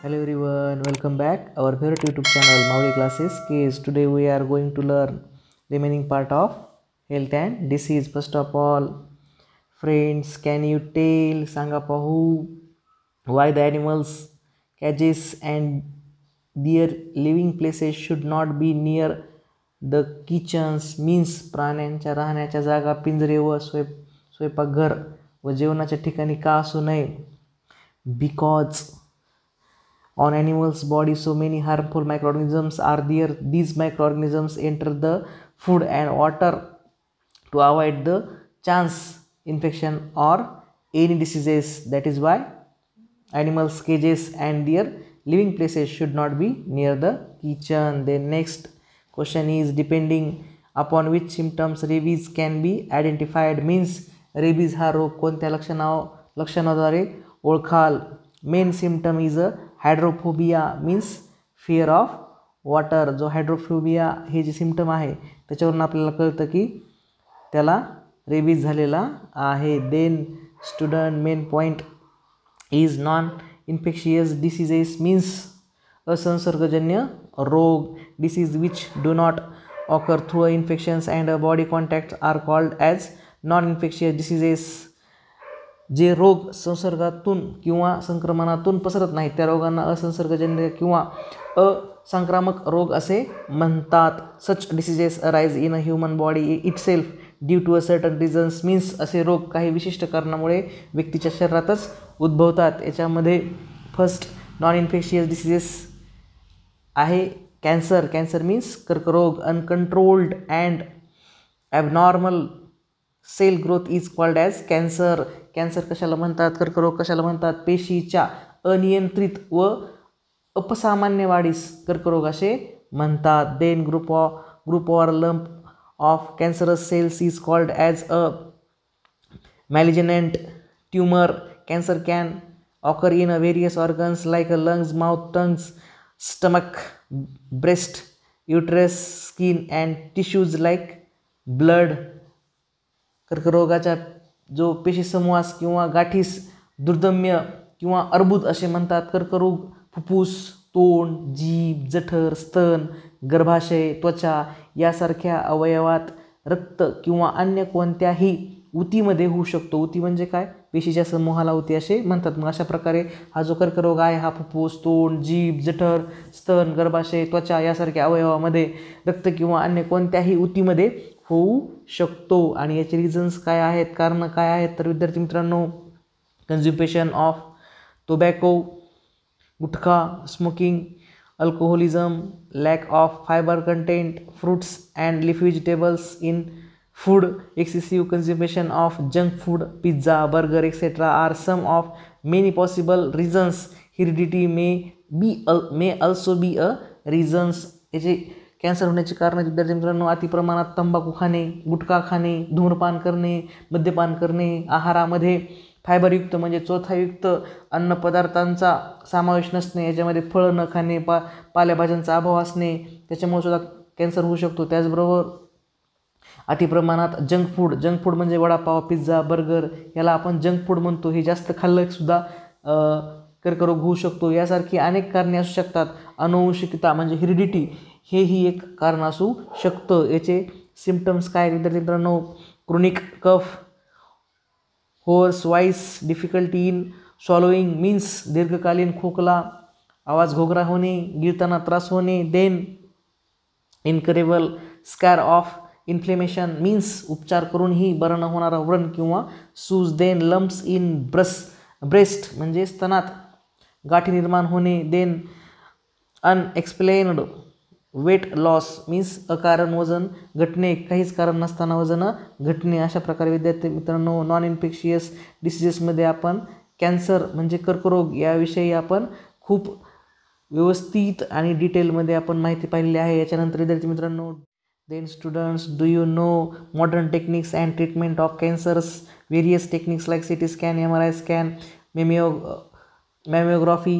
Hello everyone, welcome back our favorite YouTube channel Mauli Classes Case. Today we are going to learn remaining part of health and disease. First of all, friends, can you tell Sanga Pahu why the animals cages and their living places should not be near the kitchens means प्राण्यांच्या राहण्याच्या जागा पिंजरे व स्वयंपाकघर व जेवणाच्या ठिकाणी का असू नये? Because on animals body so many harmful microorganisms are there. These microorganisms enter the food and water to avoid the chance infection or any diseases. That is why animals cages and their living places should not be near the kitchen. The next question is, depending upon which symptoms rabies can be identified means rabies हा रोग कोणत्या लक्षणाद्वारे ओळखाल? Main symptom is a hydrophobia means fear of water. जो hydrophobia हे जे symptom आहे त्याच्यावरून आपल्याला कळतं की त्याला रेबीज झालेला आहे. Then student, main point is non infectious diseases means असंसर्गजन्य रोग. Disease which do not occur through a infections and a body contact are called as non infectious diseases. जे रोग संसर्गातून किंवा संक्रमणातून पसरत नाहीत त्या रोगांना असंसर्गजन्य किंवा असंक्रामक रोग असे म्हणतात. Such diseases arise in a human body itself due to a certain reasons means असे रोग काही विशिष्ट कारणामुळे व्यक्तीच्या शरीरातच उद्भवतात. याच्यामध्ये फर्स्ट नॉन इन्फेक्शियस डिसीजेस आहे कॅन्सर. कॅन्सर मीन्स कर्करोग. Uncontrolled and abnormal cell growth is called as cancer. Cancer कशाला म्हणतात, कर्करोग कशाला म्हणतात? पेशीच्या अनियंत्रित व अपसामान्य वाढीस कर्करोग असे म्हणतात. Then group or lump of cancerous cells is called as a malignant tumour. Cancer can occur in a various organs like a lungs, mouth, tongues, stomach, breast, uterus, skin and tissues like blood. कर्करोगाच्या जो पेशीसमूहास किंवा गाठीस दुर्दम्य किंवा अर्बुद असे म्हणतात. कर्करोग फुफ्फुस, तोंड, जीभ, जठर, स्तन, गर्भाशय, त्वचा यासारख्या अवयवात रक्त किंवा अन्य कोणत्याही उतीमध्ये होऊ शकतो. उती म्हणजे काय? पेशीच्या समूहाला उती असे म्हणतात. मग अशा प्रकारे हा जो कर्करोग आहे हा फुफ्फुस, तोंड, जीभ, जठर, स्तन, गर्भाशय, त्वचा यासारख्या अवयवामध्ये रक्त किंवा अन्य कोणत्याही उतीमध्ये होऊ शकतो. आणि याचे रिझन्स काय आहेत, कारणं काय आहेत? तर विद्यार्थी मित्रांनो, consumption of tobacco, gutkha, smoking, alcoholism, lack of fibre content, fruits and leaf vegetables in food, excessive consumption of junk food, pizza, burger etcetera are some of many possible reasons. Heredity may also be a reasons. याचे cancer होण्याची कारण विद्यार्थी मित्रांनो, अतिप्रमाणात तंबाखू खाणे, गुटखा खाणे, धूम्रपान करणे, मद्यपान करणे, आहारामध्ये फायबरयुक्त म्हणजे चोथायुक्त अन्नपदार्थांचा समावेश नसणे, याच्यामध्ये फळं न खाणे, पालेभाज्यांचा अभाव असणे, त्याच्यामुळे सुद्धा कॅन्सर होऊ शकतो. त्याचबरोबर अतिप्रमाणात जंक फूड म्हणजे वडापाव, पिझ्झा, बर्गर याला आपण जंक फूड म्हणतो. हे जास्त खाल्लं सुद्धा कर्करोग होऊ शकतो. यासारखी अनेक कारणे असू शकतात. अनुवंशिकता म्हणजे हेरिडिटी हेही एक कारण असू शकतं. याचे सिम्पटम्स काय विद्यार्थी मित्रांनो? Chronic cough, hoarse voice, difficulty in swallowing means दीर्घकालीन खोकला, आवाज घोगरा होणे, गिळताना त्रास होणे. Then incurable scar of inflammation means उपचार करूनही बरं न होणारा व्रण किंवा सूज. देन लम्प्स इन ब्रेस्ट म्हणजे स्तनात गाठी निर्माण होणे. Then unexplained weight loss means अकारण वजन घटणे, काहीच कारण नसताना वजन घटणे. अशा प्रकारे विद्यार्थी मित्रांनो, नॉन इन्फेक्शियस डिसीजेसमध्ये आपण कॅन्सर म्हणजे कर्करोग याविषयी आपण खूप व्यवस्थित आणि डिटेलमध्ये आपण माहिती पाहिलेली आहे. याच्यानंतर विद्यार्थी मित्रांनो, then students, do you know modern techniques and treatment of cancers? Various techniques like CT scan, MRI scan, mammography,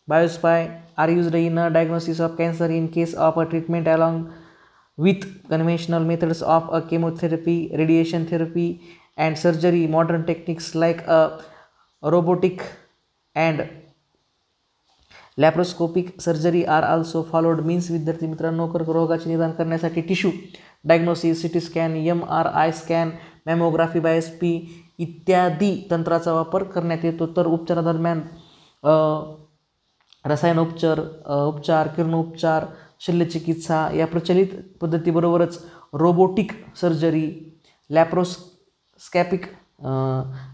biopsy are used in a diagnosis of cancer. In case of a treatment along with conventional methods of a chemotherapy, radiation therapy and surgery, modern techniques like a robotic and laparoscopic surgery are also followed means विद्यार्थी मित्रांनो कर्करोगाचे निदान करण्यासाठी tissue diagnosis, CT scan, MRI scan, mammography, biopsy इत्यादी तंत्राचा वापर करण्यात येतो. तर उपचारादरम्यान उपचार, किरणोपचार, शल्यचिकित्सा या प्रचलित पद्धतीबरोबरच रोबोटिक सर्जरी,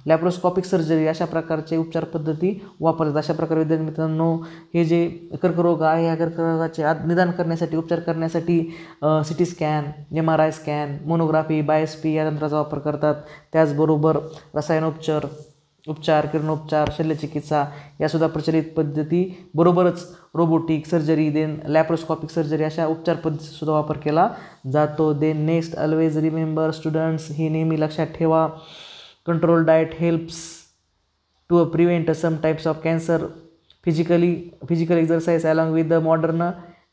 लॅप्रोस्कॉपिक सर्जरी अशा प्रकारचे उपचार पद्धती वापरतात. अशा प्रकारे विद्यार्थी मित्रांनो हे जे कर्करोग आहे या कर्करोगाचे निदान करण्यासाठी, उपचार करण्यासाठी city scan, MRI scan, monography, biopsy या तंत्राचा वापर करतात. त्याचबरोबर उपचार, किरणोपचार, शल्यचिकित्सा यासुद्धा प्रचलित पद्धती बरोबरच robotic surgery, then laparoscopic surgery अशा उपचार पद्धतीचा वापर केला जातो. Then next, always remember students, हे नेहमी लक्षात ठेवा, control diet helps to prevent some types of cancer. Physical exercise along with the modern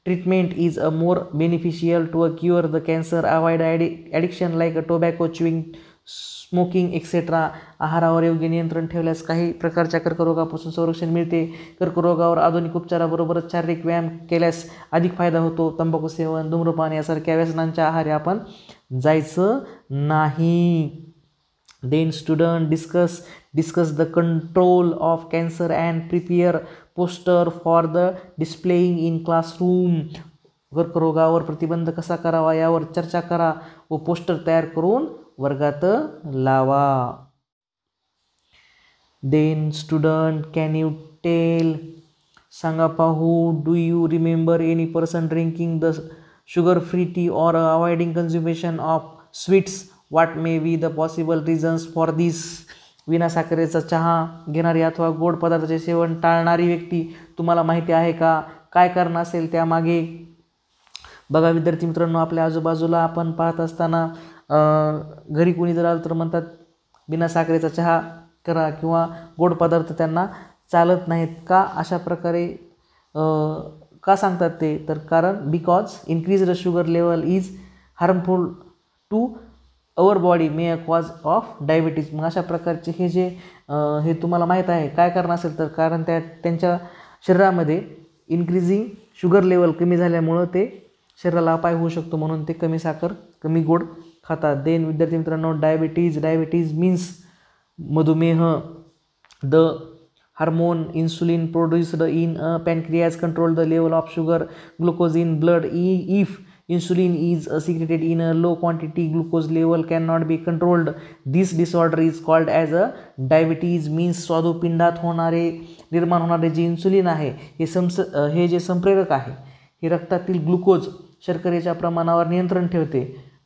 treatment is a more beneficial to cure the cancer. Avoid addiction like tobacco, chewing, smoking etcetera. आहारावर योग्य नियंत्रण ठेवल्यास काही प्रकारच्या कर्करोगापासून संरक्षण मिळते. कर्करोगावर आधुनिक उपचाराबरोबरच शारीरिक व्यायाम केल्यास अधिक फायदा होतो. तंबाखू सेवन, धूम्रपान यासारख्या व्यसनांच्या आहारी आपण जायचं नाही. Then student discuss the control of cancer and prepare poster for the displaying in classroom. कर्करोगावर प्रतिबंध कसा करावा यावर चर्चा करा व पोस्टर तयार करून वर्गात लावा. Then student can you tell, सांगा पाहू, do you remember any person drinking the sugar free tea or avoiding consumption of sweets. What may be the possible reasons for this. विनासाखरेचा चहा घेणारी अथवा गोड पदार्थाचे सेवन टाळणारी व्यक्ती तुम्हाला माहिती आहे का? काय कारण असेल त्यामागे? बघा विद्यार्थी मित्रांनो, आपल्या आजूबाजूला आपण पाहत असताना घरी कोणी जर आलं तर म्हणतात बिनासाखरेचा चहा करा किंवा गोड पदार्थ त्यांना चालत नाहीत का? अशा प्रकारे का सांगतात ते? तर कारण because increase the sugar level is harmful to our body may a cause of diabetes. मग अशा प्रकारचे हे तुम्हाला माहीत आहे. काय कारण असेल तर कारण त्यांच्या शरीरामध्ये इन्क्रीजिंग शुगर लेवल कमी झाल्यामुळं ते शरीराला अपाय होऊ शकतो, म्हणून ते कमी साखर, कमी गोड खातात. देन विद्यार्थी मित्रांनो, डायबिटीज मीन्स मधुमेह. The hormone insulin produced in pancreas control the level of sugar glucose in blood. If insulin is secreted in a low quantity, glucose level cannot be controlled. This disorder is called as a diabetes. means स्वादुपिंडात निर्माण होणारे जे insulin आहे हे जे संप्रेरक आहे हे रक्तातील ग्लुकोज शर्करेच्या प्रमाणावर नियंत्रण ठेवते.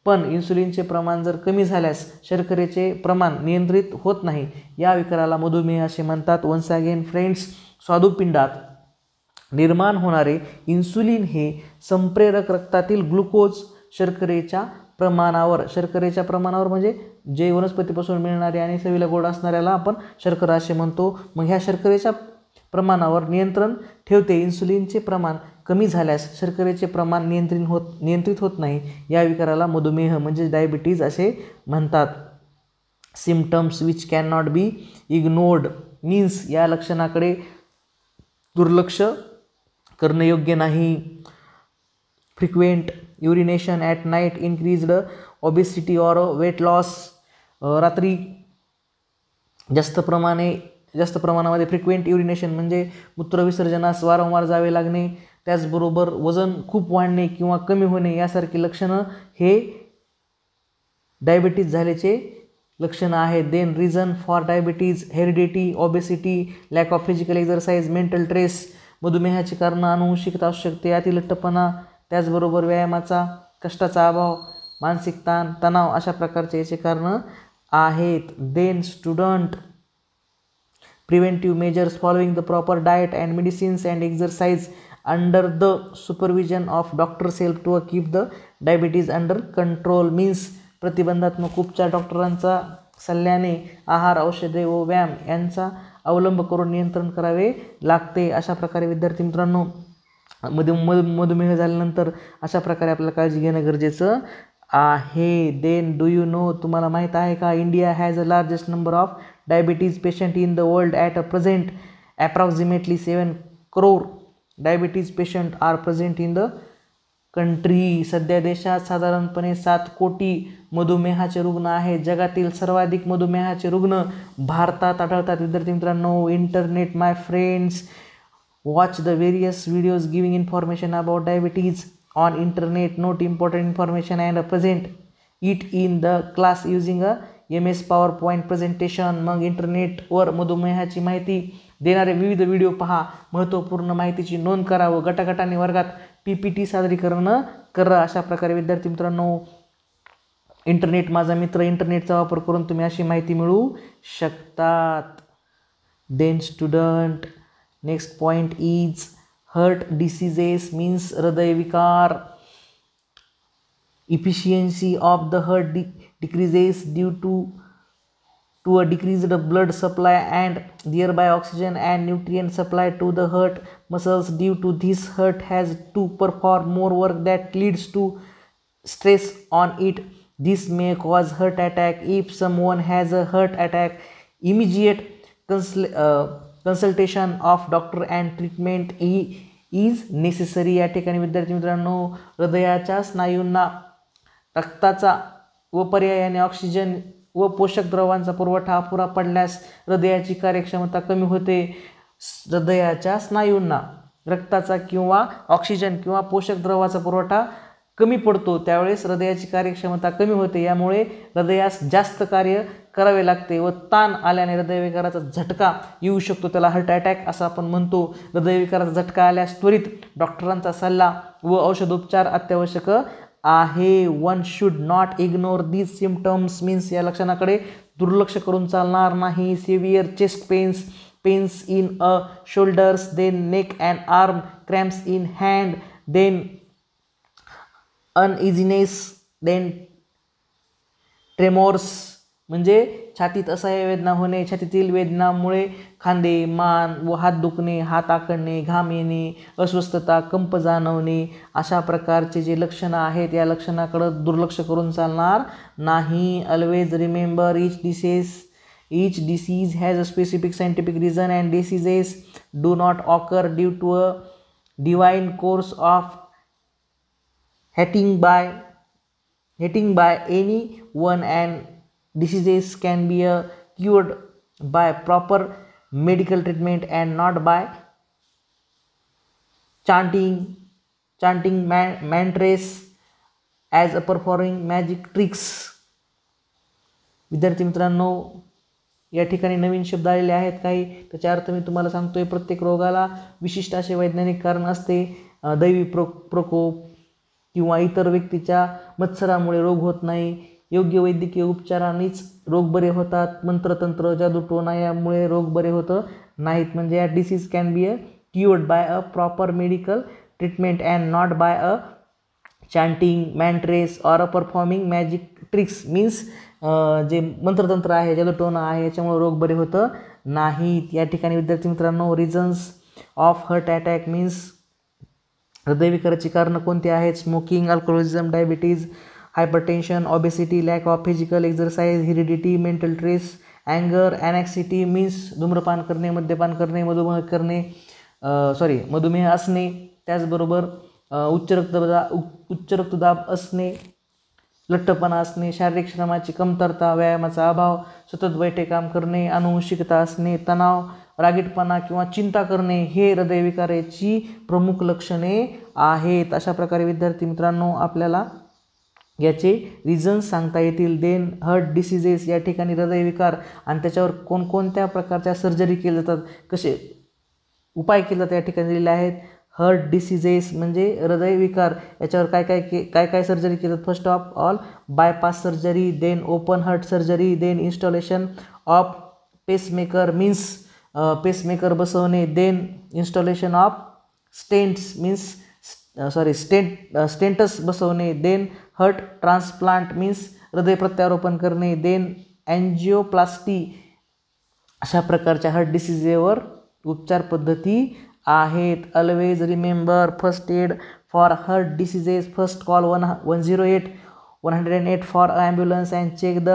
पण इन्सुलिनचे प्रमाण जर कमी झाल्यास शर्करेचे प्रमाण नियंत्रित होत नाही. या विकाराला मधुमेह असे म्हणतात. वन्स अगेन फ्रेंड्स, स्वादुपिंडात निर्माण होणारे इन्सुलिन हे संप्रेरक रक्तातील ग्लुकोज शर्करेच्या प्रमाणावर म्हणजे जे वनस्पतीपासून मिळणारे आणि चवीला गोड असणाऱ्याला आपण शर्करा असे म्हणतो. मग ह्या शर्करेच्या प्रमाणावर नियंत्रण ठेवते. इन्सुलिनचे प्रमाण कमी झाल्यास शर्करेचे प्रमाण नियंत्रित होत नाही. या विकाराला मधुमेह म्हणजे डायबिटीज असे म्हणतात. Symptoms which can not be ignored means या लक्षणाकडे दुर्लक्ष करणे योग्य नाही. Frequent urination at night, increased obesity or weight loss. रात्री जास्त प्रमाणामध्ये फ्रिक्वेंट युरिनेशन म्हणजे मूत्रविसर्जनास वारंवार जावे लागणे, त्याचबरोबर वजन खूप वाढणे किंवा कमी होणे यासारखी लक्षणं हे डायबिटीज झाल्याचे लक्षणं आहेत. Then reason for diabetes, heredity, obesity, lack of physical exercise, mental stress. मधुमेहाची कारणं अनुवंशिकता असू शकते, अतिलठ्ठपणा, त्याचबरोबर व्यायामाचा, कष्टाचा अभाव, मानसिक ताण, तणाव अशा प्रकारचे याचे कारणं आहेत. Then student, preventive measures following the proper diet and medicines and exercise under the supervision of doctors help to keep the diabetes under control. Means प्रतिबंधात्मक उपचार डॉक्टरांचा सल्ल्याने आहार, औषधे व व्यायाम यांचा अवलंब करून नियंत्रण करावे लागते. अशा प्रकारे विद्यार्थी मित्रांनो मधुमेह झाल्यानंतर अशा प्रकारे आपल्याला काळजी घेणं गरजेचं आहे. देन डू यू नो, तुम्हाला माहीत आहे का, India has a largest number of diabetes patient in the world at a present approximately 7 crore. Diabetes patient are present in the country. सध्या देशात साधारणपणे 7 कोटी मधुमेहाचे रुग्ण आहेत. जगातील सर्वाधिक मधुमेहाचे रुग्ण भारतात आढळतात. विद्यार्थी मित्रांनो, internet my friends, watch the various videos giving information about diabetes on internet. Note important information and present it in the class using a MS PowerPoint presentation. मग इंटरनेटवर मधुमेहाची माहिती देणारे विविध व्हिडिओ पहा, महत्त्वपूर्ण माहितीची नोंद करा व गटागटाने वर्गात PPT सादरीकरण करा. अशा प्रकारे विद्यार्थी मित्रांनो, इंटरनेट माझा मित्र, इंटरनेटचा वापर करून तुम्ही अशी माहिती मिळवू शकतात. Then student, next point is heart diseases means हृदयविकार. Efficiency of the heart decreases due to a decreased blood supply and thereby oxygen and nutrient supply to the heart muscles. Due to this, heart has to perform more work that leads to stress on it. This may cause heart attack. If someone has a heart attack, immediate consultation of doctor and treatment is necessary. या ठिकाणी विद्यार्थी मित्रांनो, हृदयाच्या स्नायूंना रक्ताचा व पर्यायाने oxygen व पोषक द्रव्यांचा पुरवठा अपुरा पडल्यास हृदयाची कार्यक्षमता कमी होते. हृदयाच्या स्नायूंना रक्ताचा किंवा ऑक्सिजन किंवा पोषक द्रव्याचा पुरवठा कमी पडतो, त्यावेळेस हृदयाची कार्यक्षमता कमी होते. यामुळे हृदयास जास्त कार्य करावे लागते व ताण आल्याने हृदयविकाराचा झटका येऊ शकतो. त्याला हार्ट अटॅक असं आपण म्हणतो. हृदयविकाराचा झटका आल्यास त्वरित डॉक्टरांचा सल्ला व औषधोपचार अत्यावश्यक आहे. One should not ignore these symptoms means या लक्षणाकडे दुर्लक्ष करून चालणार नाही. Severe chest pains in a shoulders, then neck and arm cramps in hand, then uneasiness, then tremors म्हणजे छातीत असह्य वेदना होणे. छातीतील वेदनामुळे खांदे, मान व हात दुखणे, हात आखडणे, घाम येणे, अस्वस्थता, कंप जाणवणे अशा प्रकारचे जे लक्षणं आहेत या लक्षणाकडे दुर्लक्ष करून चालणार नाही. Always remember each disease has a specific scientific reason and diseases do not occur due to a divine course of hating by anyone, and diseases can be cured by proper medical treatment and not by chanting mantras as a performing magic tricks. विद्यार्थी मित्रांनो, या ठिकाणी नवीन शब्द आलेले आहेत काही, त्याचा अर्थ मी तुम्हाला सांगतोय. प्रत्येक रोगाला विशिष्ट असे वैज्ञानिक कारण असते. दैवी प्रकोप किंवा इतर व्यक्तीच्या मत्सरामुळे रोग होत नाही. योग्य वैद्यकीय उपचारानेच रोग बरे होतात. मंत्रतंत्र, जादूटोणा यामुळे रोग बरे होत नाहीत. म्हणजे या disease can be cured by a proper medical treatment and not by a chanting mantras or a performing magic tricks means जे मंत्रतंत्र आहे, जादूटोणा आहे, याच्यामुळे रोग बरे होतं नाहीत. या ठिकाणी विद्यार्थी मित्रांनो, reasons of heart attack means हृदयविकाराची कारणं कोणती आहेत? Smoking, alcoholism, diabetes, hypertension, obesity, lack of physical exercise, heredity, mental stress, अँगर, ॲनॅक्सिटी मीन्स धूम्रपान करणे, मद्यपान करणे, मधुमेह असणे, त्याचबरोबर उच्च रक्तदाब असणे, लठ्ठपणा असणे, शारीरिक श्रमाची कमतरता, व्यायामाचा अभाव, सतत बैठे काम करणे, अनुवंशिकता असणे, तणाव, रागीटपणा किंवा चिंता करणे हे हृदयविकाराची प्रमुख लक्षणे आहेत. अशा प्रकारे विद्यार्थी मित्रांनो आपल्याला याचे रिझन्स सांगता येतील. देन हार्ट डिसीजेस, या ठिकाणी हृदयविकार आणि त्याच्यावर कोणकोणत्या प्रकारच्या सर्जरी केल्या जातात, कसे उपाय केले जातात या ठिकाणी दिलेले आहेत. हार्ट डिसीजेस म्हणजे हृदयविकार, याच्यावर काय सर्जरी केली जातात? First of all bypass surgery, then open heart surgery, then installation of pacemaker means pacemaker बसवणे, देन इन्स्टॉलेशन ऑफ स्टेंटस बसवणे, देन हार्ट ट्रान्सप्लांट मीन्स हृदय प्रत्यारोपण करणे, देन अँजिओप्लास्टी. अशा प्रकारच्या हार्ट डिसीजेवर उपचार पद्धती आहेत. Always remember first aid for heart diseases, first call 108 for ambulance and check the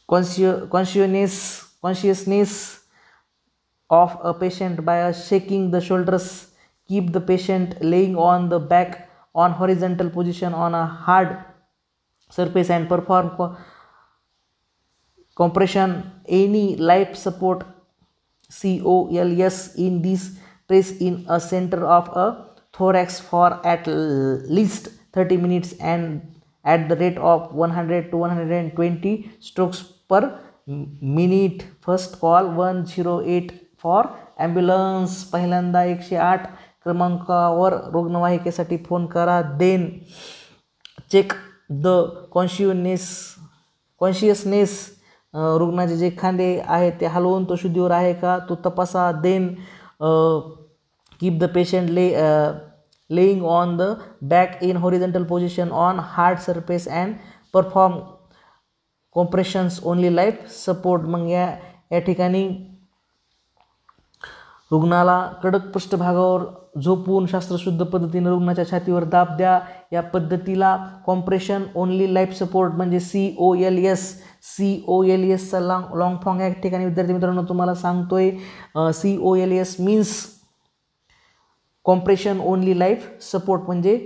consciousness of a patient by shaking the shoulders. Keep the patient laying on the back on horizontal position on a hard surface and perform compression any life support COLS in this. Press in a center of a thorax for at least 30 minutes and at the rate of 100 to 120 strokes per minute. First call 108 for ambulance. पहिल्यांदा 108 क्रमांकावर रुग्णवाहिकेसाठी phone करा. Then check the consciousness. रुग्णाचे जे खांदे आहेत ते हलवून तो शुद्धीवर आहे का तो तपासा. Then keep the patient laying on the back in horizontal position on hard surface and perform compressions only life support. मग या ठिकाणी रुग्णाला कडक पृष्ठभागावर झोपून शास्त्रशुद्ध पद्धतीने रुग्णाच्या छातीवर दाब द्या. या पद्धतीला कॉम्प्रेशन ओनली लाईफ सपोर्ट म्हणजे COLS चा लॉंग फॉर्म या ठिकाणी विद्यार्थी मित्रांनो तुम्हाला सांगतोय. COLS means compression only life support म्हणजे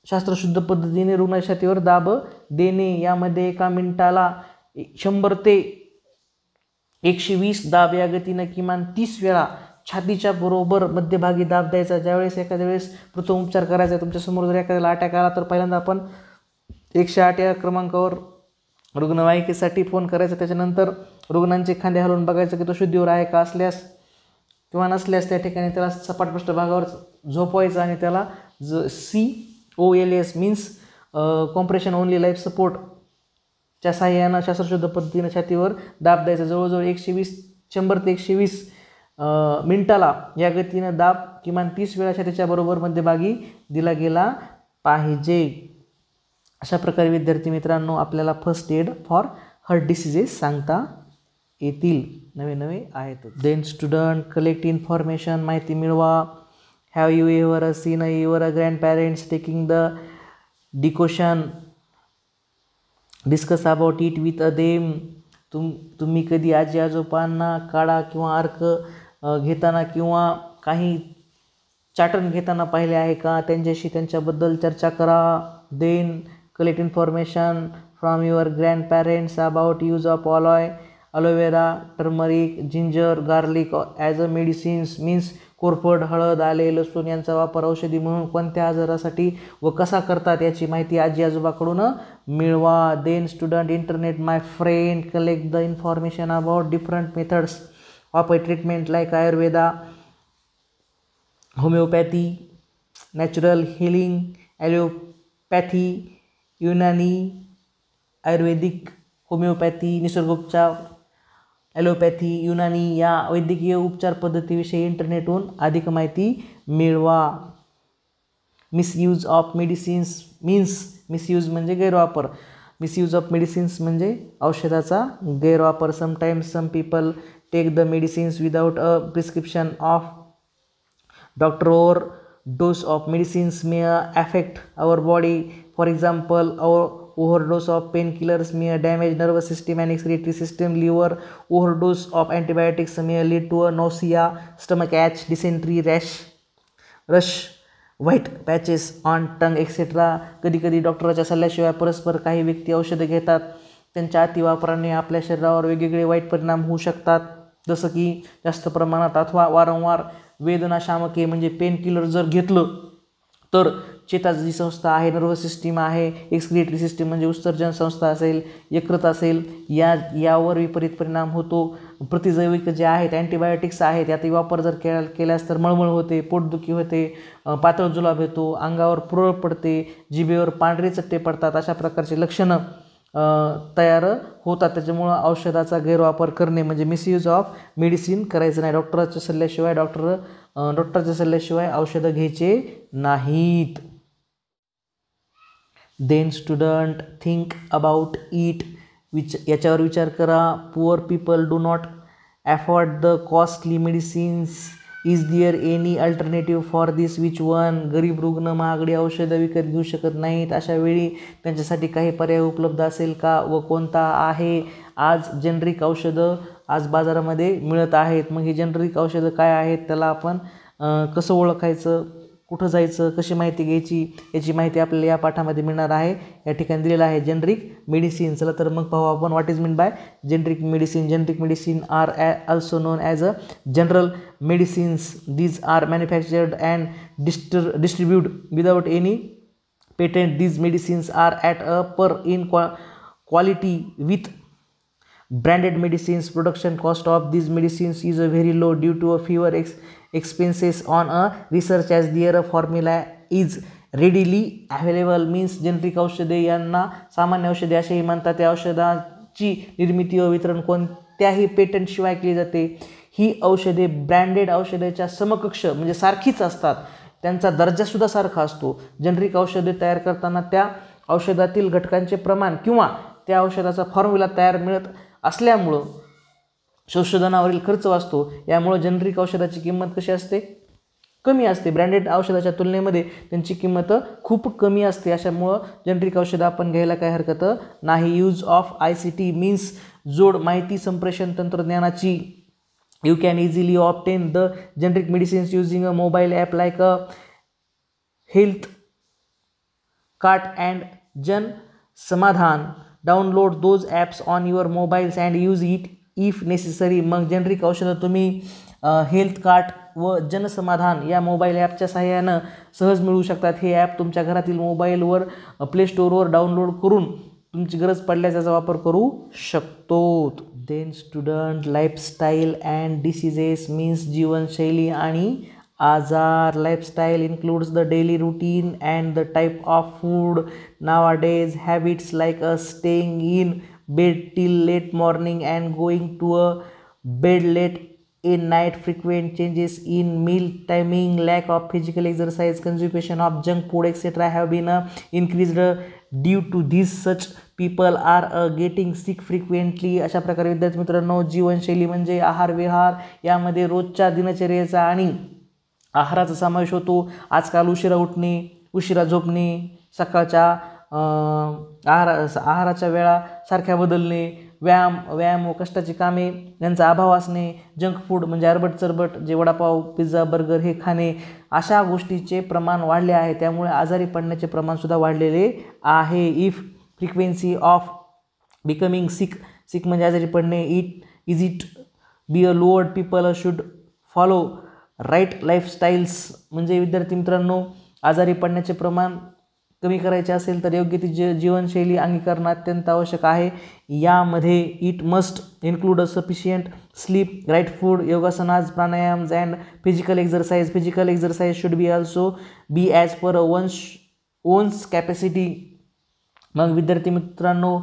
शास्त्रशुद्ध पद्धतीने रुग्णाच्या छातीवर दाब देणे. यामध्ये एका मिनिटाला 100 ते 120 दाब या गतीनं किमान 30 वेळा छातीच्या बरोबर मध्यभागी दाब द्यायचा. ज्यावेळेस एखाद्या वेळेस प्रथम उपचार करायचा तुमच्यासमोर जर एखाद्याला अटॅक आला तर पहिल्यांदा आपण 108 या क्रमांकावर रुग्णवाहिकेसाठी फोन करायचा. त्याच्यानंतर रुग्णांचे खांदे हलवून बघायचं की तो शुद्धीवर आहे का. असल्यास किंवा नसल्यास त्या ठिकाणी त्याला सपाट पृष्ठभागावर झोपवायचं आणि त्याला COLS means compression only life सपोर्टच्या साहाय्यानं शास्त्रशुद्ध पद्धतीनं छातीवर दाब द्यायचा. जवळजवळ 100 ते 120 मिनिटाला या गतीनं दाब किमान 30 वेळा छातीच्या बरोबर मध्यभागी दिला गेला पाहिजे. अशा प्रकारे विद्यार्थी मित्रांनो आपल्याला first aid for heart diseases सांगता येतील. नवे आहेत. Then student collect information. माहिती मिळवा. Have you ever seen your grandparents taking the decoction. Discuss about it with them. तुम्ही कधी आजी आजोबांना काढा किंवा अर्क घेताना किंवा काही चाटण घेताना पाहिले आहे का त्यांच्याशी त्यांच्याबद्दल चर्चा करा. Then collect information from your grandparents about use of aloe vera, turmeric, ginger, garlic as a medicines means कोरफड, हळद, आले, लसूण यांचा वापर औषधी म्हणून कोणत्या आजारासाठी व कसा करतात याची माहिती आजी आजोबाकडून मिळवा. Then student internet my friend collect the information about different methods of a treatment like Ayurveda, homeopathy, natural healing, allopathy, Unani, Ayurvedic, homeopathy, निसर्गोपचार, ॲलोपॅथी, युनानी या वैद्यकीय उपचार पद्धतीविषयी इंटरनेटहून अधिक माहिती मिळवा. Misuse of medicines means misuse म्हणजे गैरवापर. मिसयूज ऑफ मेडिसिन्स म्हणजे औषधाचा गैरवापर. Sometimes some people take the medicines without a prescription of doctor or dose of medicines may affect our body. For example, our overdose of painkillers may damage nervous system and excretory system. Liver overdose of antibiotics may lead to a nausea, stomach ache, dysentery, rush, white patches on tongue etc. कधी कधी डॉक्टराच्या सल्ल्याशिवाय परस्पर काही व्यक्ती औषधं घेतात. त्यांच्या अतिवापराने आपल्या शरीरावर वेगवेगळे वाईट परिणाम होऊ शकतात. जसं की जास्त प्रमाणात अथवा वारंवार वेदनाशामके म्हणजे पेन किलर जर घेतलं तर चेताची जी संस्था आहे, नर्वस सिस्टीम आहे, एक्सक्रिएटरी सिस्टीम म्हणजे उत्सर्जन संस्था असेल, यकृत असेल यावर विपरीत परिणाम होतो. प्रतिजैविक जे आहेत अँटीबायोटिक्स आहेत याचा वापर जर केल्यास तर मळमळ होते, पोटदुखी होते, पातळ जुलाब येतो, अंगावर पुरळ पडते, जिभेवर पांढरे चट्टे पडतात. अशा प्रकारचे लक्षणं तयार होतात. त्याच्यामुळं औषधाचा गैरवापर करणे म्हणजे मिसयूज ऑफ मेडिसिन करायचं नाही. डॉक्टरच्या सल्ल्याशिवाय औषधं घ्यायचे नाहीत. Then student think about it. याच्यावर विचार करा. Poor people do not afford the costly medicines is there any alternative for this which one. गरीब रुग्ण महागडी औषधं विकत घेऊ शकत नाहीत, अशा वेळी त्यांच्यासाठी काही पर्याय उपलब्ध असेल का व कोणता आहे. आज जेनरिक औषधं आज बाजारामध्ये मिळत आहेत. मग ही जेनरिक औषधं काय आहेत, त्याला आपण कसं ओळखायचं, कुठं जायचं, कशी माहिती घ्यायची, याची माहिती आपल्याला या पाठामध्ये मिळणार आहे. या ठिकाणी दिलेलं आहे जेनरिक मेडिसिन. चला तर मग पाहू आपण what is mean by generic medicine. Generic medicine are also known as a general medicines. These are manufactured and distribute without any patent. These medicines are at a par in quality with branded medicines. Production cost of these medicines is very low due to a fewer expenses on a research as their formula is readily available. means generic औषधे यांना सामान्य औषधे असेही म्हणतात. या औषधाची निर्मिती व वितरण कोणत्याही पेटंटशिवाय केली जाते. ही औषधे ब्रँडेड औषधाच्या समकक्ष म्हणजे सारखीच असतात, त्यांचा दर्जासुद्धा सारखा असतो. जेनरिक औषधे तयार करताना त्या औषधातील घटकांचे प्रमाण किंवा त्या औषधाचा फॉर्म्युला तयार मिळत असल्यामुळं संशोधनावरील खर्च वाचतो. यामुळं जेनरिक औषधाची किंमत कशी असते, कमी असते. ब्रँडेड औषधाच्या तुलनेमध्ये त्यांची किंमत खूप कमी असते. अशामुळं जेनरिक औषधं आपण घ्यायला काही हरकत नाही. यूज ऑफ ICT मीन्स जोड माहिती संप्रेषण तंत्रज्ञानाची. You can easily obtain the generic medicines using a mobile app like a HealthKart and Jan Samadhan. Download those apps on your mobiles and use it if necessary. मग generic औषधं तुम्ही health cart व जनसमाधान या mobile ॲपच्या सहाय्यानं सहज मिळू शकतात. हे ॲप तुमच्या घरातील मोबाईलवर प्ले स्टोअरवर डाउनलोड करून तुमची गरज पडल्यास त्याचा वापर करू शकतो. Then student lifestyle and diseases means जीवनशैली आणि आजार. Lifestyle includes the daily routine and the type of food. Nowadays, habits like staying in bed till late morning and going to a bed late at night, frequent changes in meal timing, lack of physical exercise, consumption of junk food, etc. have been increased due to this. Such people are getting sick frequently. अशा प्रकारे विद्यार्थी मित्रांनो, जीवनशैली म्हणजे आहार विहार यामध्ये रोजच्या दिनचर्येचा आणि आहाराचा समावेश होतो. आजकाल उशिरा उठणे, उशिरा झोपणे, सकाळच्या आहाराच्या वेळा सारख्या बदलणे, व्यायाम व कष्टाची कामे यांचा अभाव असणे, जंक फूड म्हणजे अरबट चरबट जे वडापाव, पिझ्झा, बर्गर हे खाणे, अशा गोष्टीचे प्रमाण वाढले आहे. त्यामुळे आजारी पडण्याचे प्रमाणसुद्धा वाढलेले आहे. If frequency of becoming sick म्हणजे आजारी पडणे. It be a lowered. People should follow right lifestyles म्हणजे विद्यार्थी मित्रांनो, आजारी पडण्याचे प्रमाण कमी करायचे असेल तर योग्य ती जीवनशैली अंगीकरण अत्यंत आवश्यक आहे. यामध्ये it must include a sufficient sleep, right food, yogasanas, pranayams and physical exercise. Physical exercise should be also be as per one's capacity. मग विद्यार्थी मित्रांनो,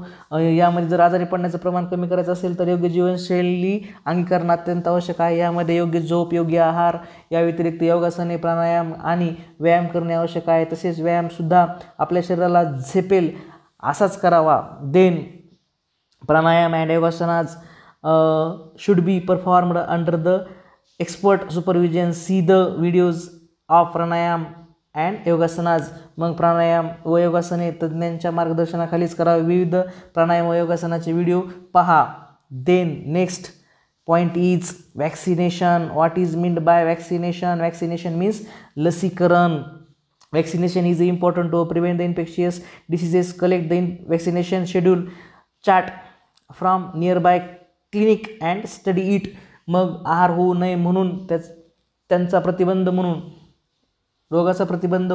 यामध्ये जर आजारी पडण्याचं प्रमाण कमी करायचं असेल तर योग्य जीवनशैली अंगीकरण अत्यंत आवश्यक आहे. यामध्ये योग्य झोप, योग्य आहार, या व्यतिरिक्त योगासने, प्राणायाम आणि व्यायाम करणे आवश्यक आहे. तसेच व्यायामसुद्धा आपल्या शरीराला झेपेल असाच करावा. Then pranayam and yogasanas should be performed under the expert supervision. See the videos of pranayam and yogasanas. मग प्राणायाम व योगासने तज्ज्ञांच्या मार्गदर्शनाखालीच करावे. विविध प्राणायाम व योगासनाचे व्हिडिओ पहा. Then next point is vaccination. What is meant by vaccination. Vaccination means लसीकरण. Vaccination is important to prevent the infectious diseases. Collect the vaccination schedule chart from nearby clinic and study it. मग आहार होऊ नये म्हणून त्यांचा प्रतिबंध म्हणून रोगाचा प्रतिबंध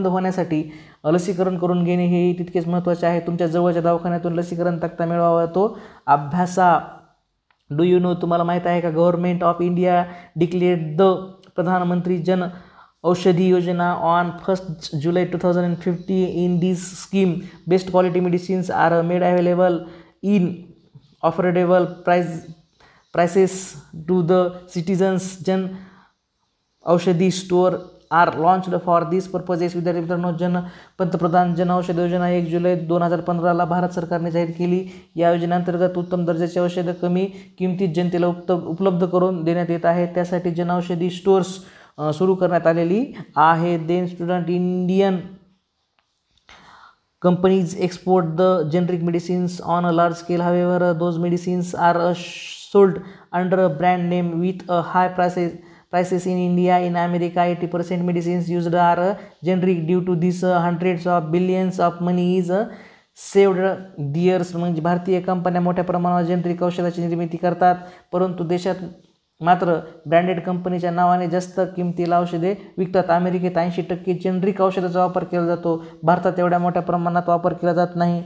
होण्यासाठी लसीकरण करून घेणे हे तितकेच महत्त्वाचे आहे. तुमच्या जवळच्या दवाखान्यातून लसीकरण तक्ता मिळवावा, तो अभ्यासा. डू यू नो, तुम्हाला माहीत आहे का, government of India declared the Pradhan Mantri Jan Aushadhi Yojana on 1 July 2050. In this scheme best quality medicines are made available in affordable prices to the citizens. Jan Aushadhi store are launched for this purposes. विद्यार्थी मित्रांनो, पंतप्रधान जन औषध योजना 1 जुलै 2015ला भारत सरकारने जाहीर केली. या योजनेअंतर्गत उत्तम दर्जाची औषधं कमी किमतीत जनतेला उपलब्ध करून देण्यात येत आहेत. त्यासाठी जनऔषधी स्टोअर्स सुरू करण्यात आलेली आहे. Then student, Indian companies export the generic medicines on a large scale. However, those medicines are sold under a brand name with a high prices in India. In America, 80% medicines used are generic. Due to this, hundreds of billions of money is saved years. म्हणजे भारतीय कंपन्या मोठ्या प्रमाणावर generic औषधाची निर्मिती करतात, परंतु देशात मात्र ब्रँडेड कंपनीच्या नावाने जास्त किमतीला औषधे विकतात. अमेरिकेत 80% जेनरिक औषधाचा वापर केला जातो. भारतात एवढ्या मोठ्या प्रमाणात वापर केला जात नाही.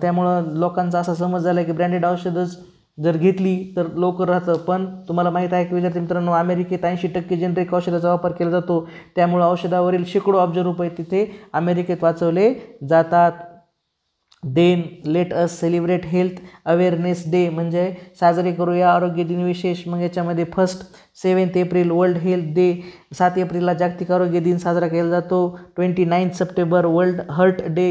त्यामुळं लोकांचा असा समज झाला की ब्रँडेड औषधच जर घेतली तर लवकर राहतं. पण तुम्हाला माहीत आहे की विद्यार्थी मित्रांनो, अमेरिकेत 80% जेनरिक औषधाचा वापर केला जातो. त्यामुळं औषधावरील शेकडो अब्ज रुपये तिथे अमेरिकेत वाचवले जातात. Then let us celebrate health awareness day, म्हणजे साजरे करूया आरोग्य दिन विशेष. मग याच्यामध्ये 7 एप्रिल वर्ल्ड हेल्थ डे, 7 एप्रिलला जागतिक आरोग्य दिन साजरा केला जातो. 29 सप्टेंबर वर्ल्ड हार्ट डे,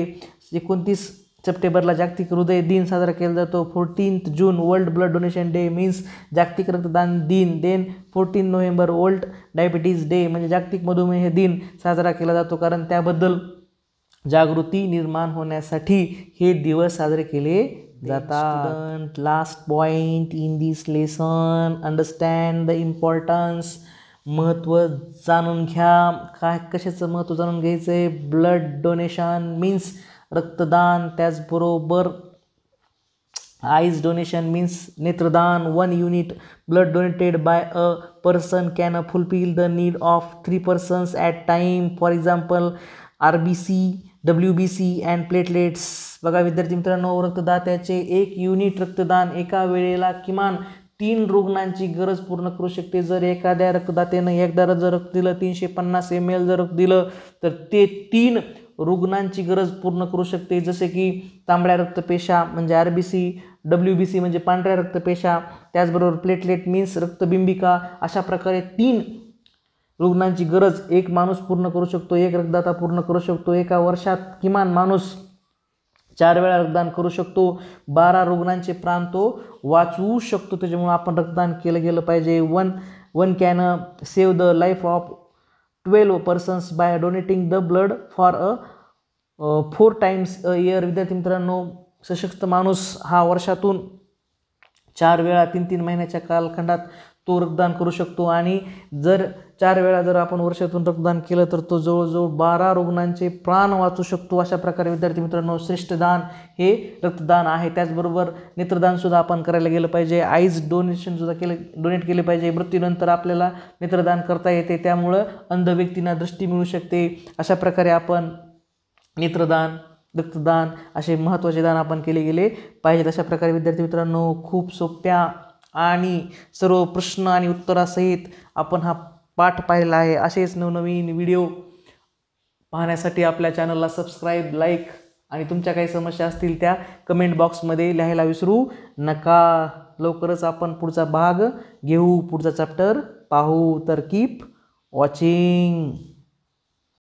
29 सप्टेंबरला जागतिक हृदय दिन साजरा केला जातो. 14 June world blood donation day means जागतिक रक्तदान दिन. Then 14 November world diabetes day, म्हणजे जागतिक मधुमेह दिन साजरा केला जातो, कारण त्याबद्दल जागृती निर्माण होण्यासाठी हे दिवस साजरे केले जातात. Last point in this lesson, understand the importance. महत्त्व जाणून घ्या. काय कशाचं महत्त्व जाणून घ्यायचं आहे? ब्लड डोनेशन मीन्स रक्तदान. त्याचबरोबर आईज डोनेशन मीन्स नेत्रदान. 1 unit blood donated bye a person can fulfil the need of 3 persons at time. For example RBC, WBC and platelets. बघा विद्यार्थी मित्रांनो, रक्तदात्याचे 1 युनिट रक्तदान एका वेळेला किमान 3 रुग्णांची गरज पूर्ण करू शकते. जर एखाद्या रक्तदात्यानं एकदा जर रक्त दिलं, 350 ml जर रक्त दिलं, तर ते 3 रुग्णांची गरज पूर्ण करू शकते. जसे की तांबड्या रक्तपेशा म्हणजे RBC, WBC म्हणजे पांढऱ्या रक्तपेशा, त्याचबरोबर प्लेटलेट मीन्स रक्तबिंबिका. अशा प्रकारे 3 रुग्णांची गरज एक माणूस पूर्ण करू शकतो, एक रक्तदाता पूर्ण करू शकतो. एका वर्षात किमान माणूस 4 वेळा रक्तदान करू शकतो. 12 रुग्णांचे प्राण तो वाचवू शकतो. त्याच्यामुळे आपण रक्तदान केलं गेलं पाहिजे. One can save the life of 12 persons by donating the blood for 4 times a year. विद्यार्थी मित्रांनो, सशक्त माणूस हा वर्षातून 4 वेळा 3-3 महिन्याच्या कालखंडात तो रक्तदान करू शकतो. आणि जर 4 वेळा जर आपण वर्षातून रक्तदान केलं तर तो जवळजवळ 12 रुग्णांचे प्राण वाचू शकतो. अशा प्रकारे विद्यार्थी मित्रांनो, श्रेष्ठ दान हे रक्तदान आहे. त्याचबरोबर नेत्रदानसुद्धा आपण करायला गेलं पाहिजे. आईज डोनेशनसुद्धा डोनेट केले पाहिजे. मृत्यूनंतर आपल्याला नेत्रदान करता येते, त्यामुळं अंध व्यक्तींना दृष्टी मिळू शकते. अशा प्रकारे आपण नेत्रदान, रक्तदान असे महत्त्वाचे दान आपण केले गेले पाहिजेत. अशा प्रकारे विद्यार्थी मित्रांनो, खूप सोप्या आणि सर्व प्रश्न आणि उत्तरासहित आपण हा पाठ पाहिलेला आहे. असेच नवनवीन व्हिडिओ पाहण्यासाठी आपल्या चॅनलला सबस्क्राईब, लाईक आणि तुमच्या काही समस्या असतील त्या कमेंट बॉक्समध्ये लिहायला विसरू नका. लवकरच आपण पुढचा भाग घेऊ, पुढचा चॅप्टर पाहू. तर कीप वॉचिंग.